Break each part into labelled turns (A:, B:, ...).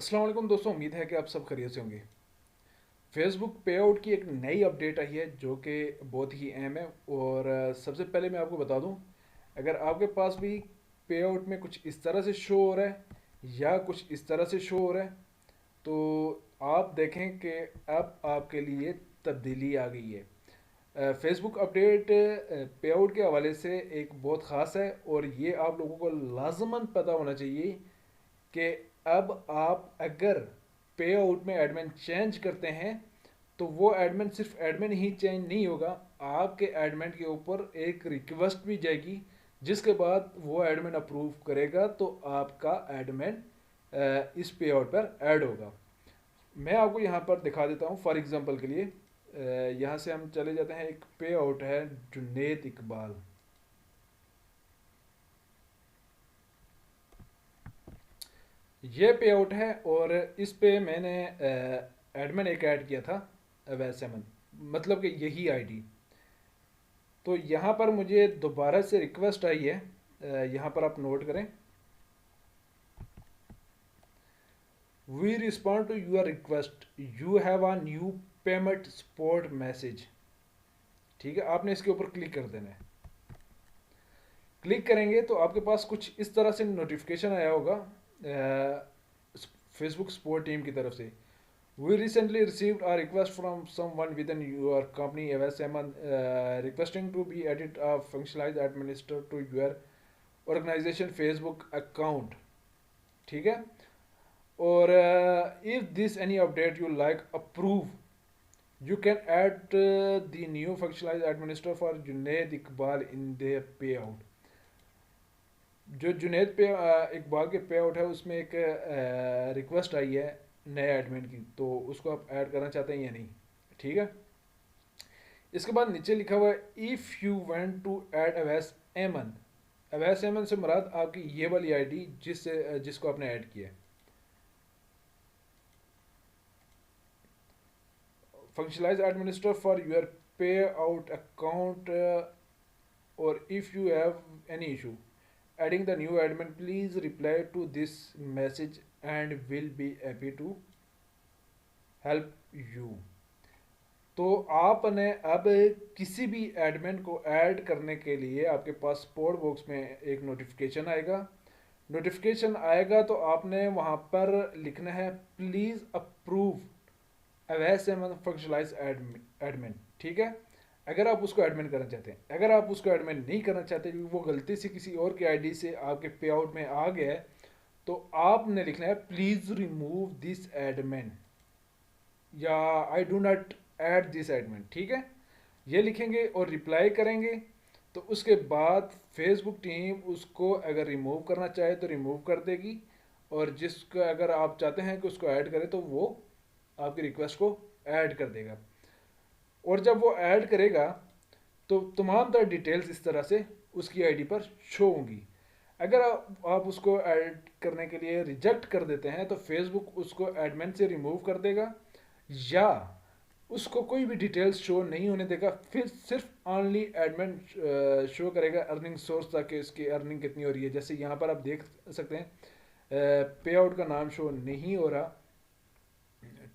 A: अस्सलाम वालेकुम दोस्तों, उम्मीद है कि आप सब खैरियत से होंगे। फेसबुक पे आउट की एक नई अपडेट आई है जो कि बहुत ही अहम है। और सबसे पहले मैं आपको बता दूं, अगर आपके पास भी पे आउट में कुछ इस तरह से शो हो रहा है या कुछ इस तरह से शो हो रहा है, तो आप देखें कि अब आपके लिए तब्दीली आ गई है। फेसबुक अपडेट पे आउट के हवाले से एक बहुत ख़ास है और ये आप लोगों को लाजमन पता होना चाहिए कि अब आप अगर पे आउट में एडमिन चेंज करते हैं तो वो एडमिन सिर्फ एडमिन ही चेंज नहीं होगा, आपके एडमिन के ऊपर एक रिक्वेस्ट भी जाएगी जिसके बाद वो एडमिन अप्रूव करेगा तो आपका एडमिन इस पे आउट पर ऐड होगा। मैं आपको यहाँ पर दिखा देता हूँ फॉर एग्जांपल के लिए। यहाँ से हम चले जाते हैं, एक पे आउट है जुनेद इकबाल। ये पे आउट है और इस पे मैंने एडमिन एक ऐड किया था, वैसे मन मतलब कि यही आईडी। तो यहाँ पर मुझे दोबारा से रिक्वेस्ट आई है, यहाँ पर आप नोट करें, we respond to your request, you have a new payment support message. ठीक है, आपने इसके ऊपर क्लिक कर देना है। क्लिक करेंगे तो आपके पास कुछ इस तरह से नोटिफिकेशन आया होगा फेसबुक सपोर्ट टीम की तरफ से। We recently received a request from someone within your company, AWSMN, requesting to be added a functionalized administrator to your organization Facebook account. ठीक है, और if this any update you like approve, you can add the new functionalized administrator for Junaid Iqbal in the payout. जो जुनेद पे इकबाल के पे out है उसमें एक रिक्वेस्ट आई है नए एडमिन की, तो उसको आप ऐड करना चाहते हैं या नहीं। ठीक है, इसके बाद नीचे लिखा हुआ है if you want to add Awais Aiman. Awais एमन से मुराद आपकी ये वाली आईडी जिसको आपने ऐड किया है। Functionalize administrator for your payout account, और if you have any issue adding the new admin, please reply to this message and will be happy to help you। तो आपने अब किसी भी एडमिन को ऐड करने के लिए आपके पास सपोर्ट बॉक्स में एक नोटिफिकेशन आएगा। नोटिफिकेशन आएगा तो आपने वहाँ पर लिखना है प्लीज़ अप्रूव अवैस फंक्शनलाइज एडमिन। ठीक है, अगर आप उसको एडमिन करना चाहते हैं। अगर आप उसको एडमिन नहीं करना चाहते, वो गलती से किसी और की आईडी से आपके पे आउट में आ गया है, तो आपने लिखना है प्लीज़ रिमूव दिस एडमिन या I do not add this admin. ठीक है, ये लिखेंगे और रिप्लाई करेंगे, तो उसके बाद फेसबुक टीम उसको अगर रिमूव करना चाहे तो रिमूव कर देगी, और जिसको अगर आप चाहते हैं कि उसको ऐड करें तो वो आपकी रिक्वेस्ट को ऐड कर देगा। और जब वो ऐड करेगा तो तमाम तरह डिटेल्स इस तरह से उसकी आईडी पर शो होंगी। अगर आप उसको ऐड करने के लिए रिजेक्ट कर देते हैं तो फेसबुक उसको एडमिन से रिमूव कर देगा, या उसको कोई भी डिटेल्स शो नहीं होने देगा, फिर सिर्फ ऑनली एडमिन शो करेगा अर्निंग सोर्स तक कि इसकी अर्निंग कितनी हो रही है। जैसे यहाँ पर आप देख सकते हैं पे आउट का नाम शो नहीं हो रहा।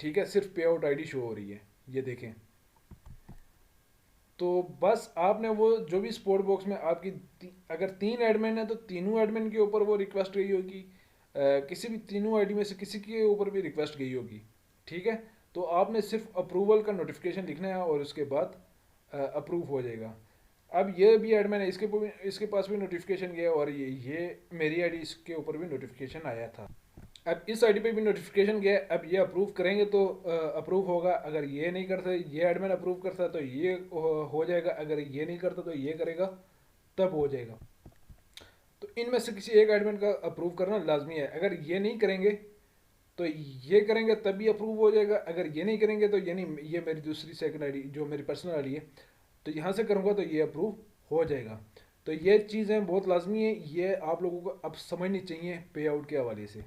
A: ठीक है, सिर्फ पे आउट आईडी शो हो रही है, ये देखें। तो बस आपने वो जो भी स्पोर्ट बॉक्स में आपकी अगर 3 एडमिन है तो तीनों एडमिन के ऊपर वो रिक्वेस्ट गई होगी, किसी भी तीनों आईडी में से किसी के ऊपर भी रिक्वेस्ट गई होगी। ठीक है, तो आपने सिर्फ अप्रूवल का नोटिफिकेशन लिखना है और उसके बाद अप्रूव हो जाएगा। अब ये भी एडमिन है, इसके पास भी नोटिफिकेशन गया और ये मेरी आईडी इसके ऊपर भी नोटिफिकेशन आया था। अब इस आईडी पे भी नोटिफिकेशन गया, अब ये अप्रूव करेंगे तो अप्रूव होगा। अगर ये नहीं करते, ये एडमिन अप्रूव करता तो ये हो जाएगा, अगर ये नहीं करता तो ये करेगा, तब हो जाएगा। तो इनमें से किसी एक एडमिन का अप्रूव करना लाजमी है। अगर ये नहीं करेंगे तो ये करेंगे तभी अप्रूव हो जाएगा, अगर ये नहीं करेंगे तो यानी ये मेरी दूसरी सेकंड आईडी जो मेरी पर्सनल आईडी है, तो यहाँ से करूँगा तो ये अप्रूव हो जाएगा। तो ये चीज़ें बहुत लाजमी है, ये आप लोगों को अब समझनी चाहिए पे आउट के हवाले से।